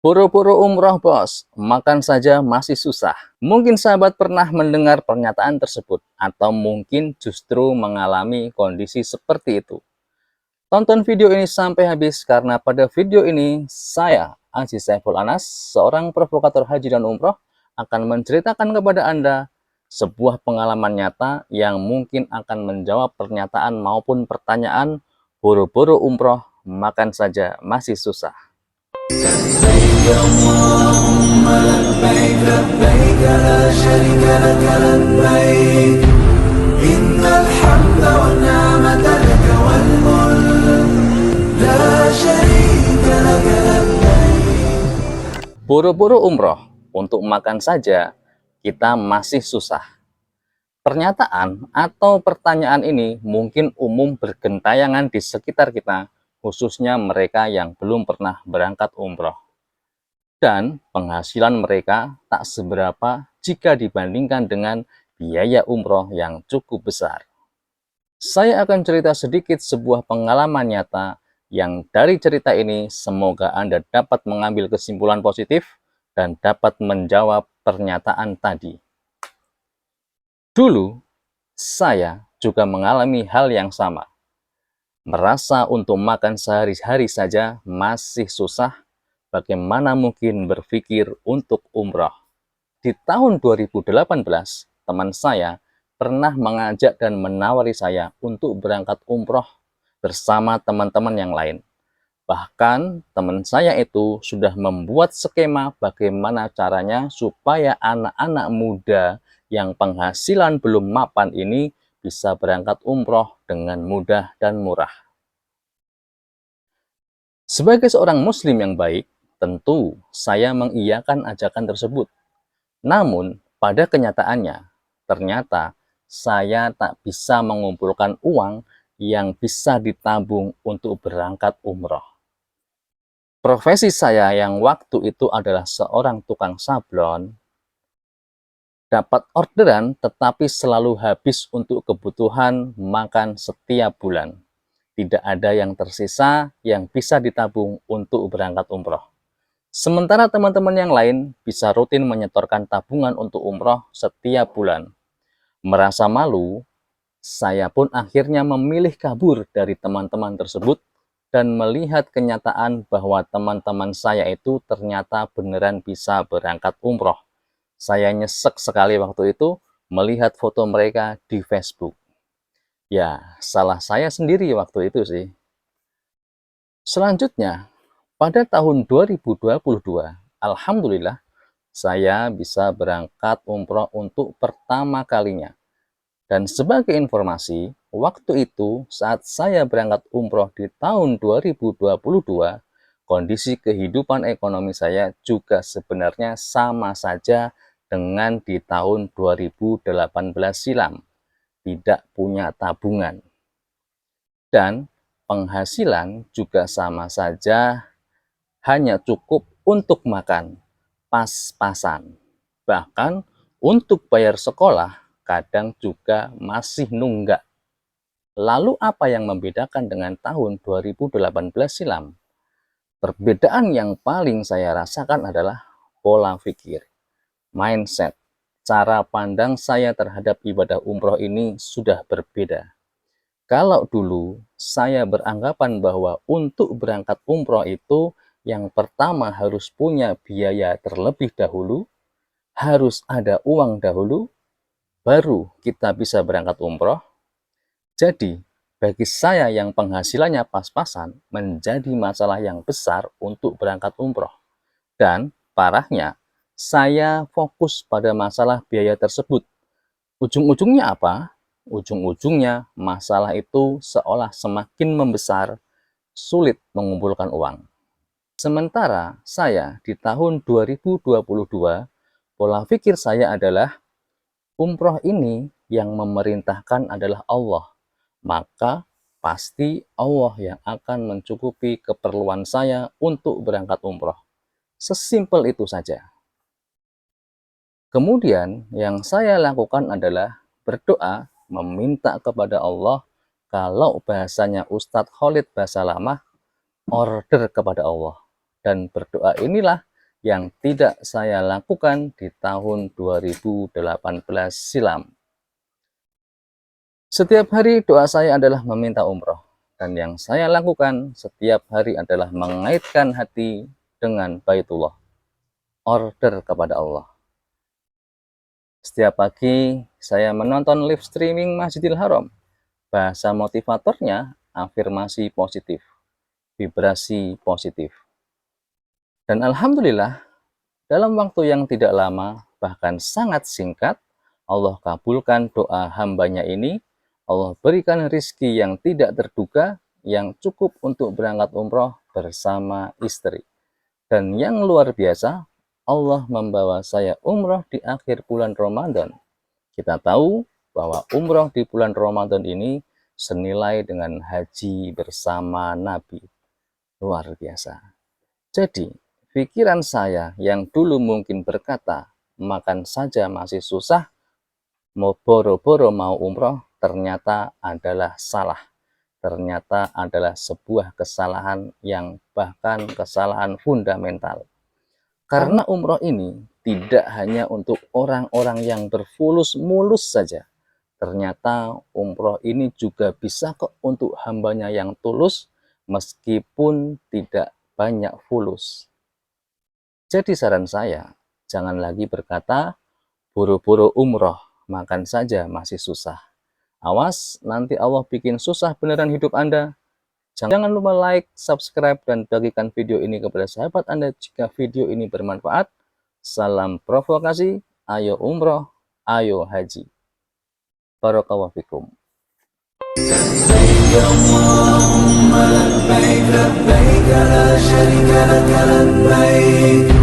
Buru-buru umroh bos, makan saja masih susah. Mungkin sahabat pernah mendengar pernyataan tersebut, atau mungkin justru mengalami kondisi seperti itu. Tonton video ini sampai habis karena pada video ini saya, Aziz Saiful Anas, seorang provokator haji dan umroh, akan menceritakan kepada Anda sebuah pengalaman nyata yang mungkin akan menjawab pernyataan maupun pertanyaan buru-buru umroh, makan saja masih susah. لبيك اللهم لبيك لبيك لا شريك لك لبيك إن الحمد والنعمة لك والملك لا شريك لك لبيك. Buru-buru umroh, untuk makan saja kita masih susah. Pernyataan atau pertanyaan ini mungkin umum bergentayangan di sekitar kita, khususnya mereka yang belum pernah berangkat umroh. Dan penghasilan mereka tak seberapa jika dibandingkan dengan biaya umroh yang cukup besar. Saya akan cerita sedikit sebuah pengalaman nyata yang dari cerita ini semoga Anda dapat mengambil kesimpulan positif dan dapat menjawab pernyataan tadi. Dulu, saya juga mengalami hal yang sama. Merasa untuk makan sehari-hari saja masih susah, bagaimana mungkin berpikir untuk umroh. Di tahun 2018, teman saya pernah mengajak dan menawari saya untuk berangkat umroh bersama teman-teman yang lain. Bahkan teman saya itu sudah membuat skema bagaimana caranya supaya anak-anak muda yang penghasilan belum mapan ini bisa berangkat umroh dengan mudah dan murah. Sebagai seorang muslim yang baik, tentu saya mengiyakan ajakan tersebut. Namun, pada kenyataannya, ternyata saya tak bisa mengumpulkan uang yang bisa ditabung untuk berangkat umroh. Profesi saya yang waktu itu adalah seorang tukang sablon, dapat orderan tetapi selalu habis untuk kebutuhan makan setiap bulan. Tidak ada yang tersisa yang bisa ditabung untuk berangkat umroh. Sementara teman-teman yang lain bisa rutin menyetorkan tabungan untuk umroh setiap bulan. Merasa malu, saya pun akhirnya memilih kabur dari teman-teman tersebut dan melihat kenyataan bahwa teman-teman saya itu ternyata beneran bisa berangkat umroh. Saya nyesek sekali waktu itu melihat foto mereka di Facebook. Ya, salah saya sendiri waktu itu sih. Selanjutnya, pada tahun 2022, alhamdulillah, saya bisa berangkat umroh untuk pertama kalinya. Dan sebagai informasi, waktu itu saat saya berangkat umroh di tahun 2022, kondisi kehidupan ekonomi saya juga sebenarnya sama saja dengan di tahun 2018 silam, tidak punya tabungan. Dan penghasilan juga sama saja, hanya cukup untuk makan, pas-pasan. Bahkan untuk bayar sekolah, kadang juga masih nunggak. Lalu apa yang membedakan dengan tahun 2018 silam? Perbedaan yang paling saya rasakan adalah pola pikir, mindset. Cara pandang saya terhadap ibadah umroh ini sudah berbeda. Kalau dulu saya beranggapan bahwa untuk berangkat umroh itu yang pertama harus punya biaya terlebih dahulu, harus ada uang dahulu, baru kita bisa berangkat umroh. Jadi, bagi saya yang penghasilannya pas-pasan menjadi masalah yang besar untuk berangkat umroh. Dan parahnya, saya fokus pada masalah biaya tersebut. Ujung-ujungnya apa? Ujung-ujungnya masalah itu seolah semakin membesar, sulit mengumpulkan uang. Sementara saya di tahun 2022, pola pikir saya adalah umroh ini yang memerintahkan adalah Allah. Maka pasti Allah yang akan mencukupi keperluan saya untuk berangkat umroh. Sesimpel itu saja. Kemudian yang saya lakukan adalah berdoa meminta kepada Allah, kalau bahasanya Ustadz Khalid Basalamah, order kepada Allah. Dan berdoa inilah yang tidak saya lakukan di tahun 2018 silam. Setiap hari doa saya adalah meminta umroh, dan yang saya lakukan setiap hari adalah mengaitkan hati dengan Baitullah, order kepada Allah. Setiap pagi saya menonton live streaming Masjidil Haram. Bahasa motivatornya afirmasi positif, vibrasi positif. Dan alhamdulillah, dalam waktu yang tidak lama, bahkan sangat singkat, Allah kabulkan doa hambanya ini. Allah berikan rizki yang tidak terduga, yang cukup untuk berangkat umroh bersama istri. Dan yang luar biasa, Allah membawa saya umroh di akhir bulan Ramadan. Kita tahu bahwa umroh di bulan Ramadan ini senilai dengan haji bersama Nabi. Luar biasa. Jadi, pikiran saya yang dulu mungkin berkata, makan saja masih susah, mau boro-boro mau umroh, ternyata adalah salah. Ternyata adalah sebuah kesalahan yang bahkan kesalahan fundamental. Karena umroh ini tidak hanya untuk orang-orang yang berfulus mulus saja. Ternyata umroh ini juga bisa kok untuk hambanya yang tulus, meskipun tidak banyak fulus. Jadi saran saya, jangan lagi berkata, buru-buru umroh, makan saja masih susah. Awas, nanti Allah bikin susah beneran hidup Anda. Jangan lupa like, subscribe, dan bagikan video ini kepada sahabat Anda jika video ini bermanfaat. Salam provokasi, ayo umroh, ayo haji. Barakallahu fikum. لبيك اللهم لبيك لبيك لا شريك لك لبيك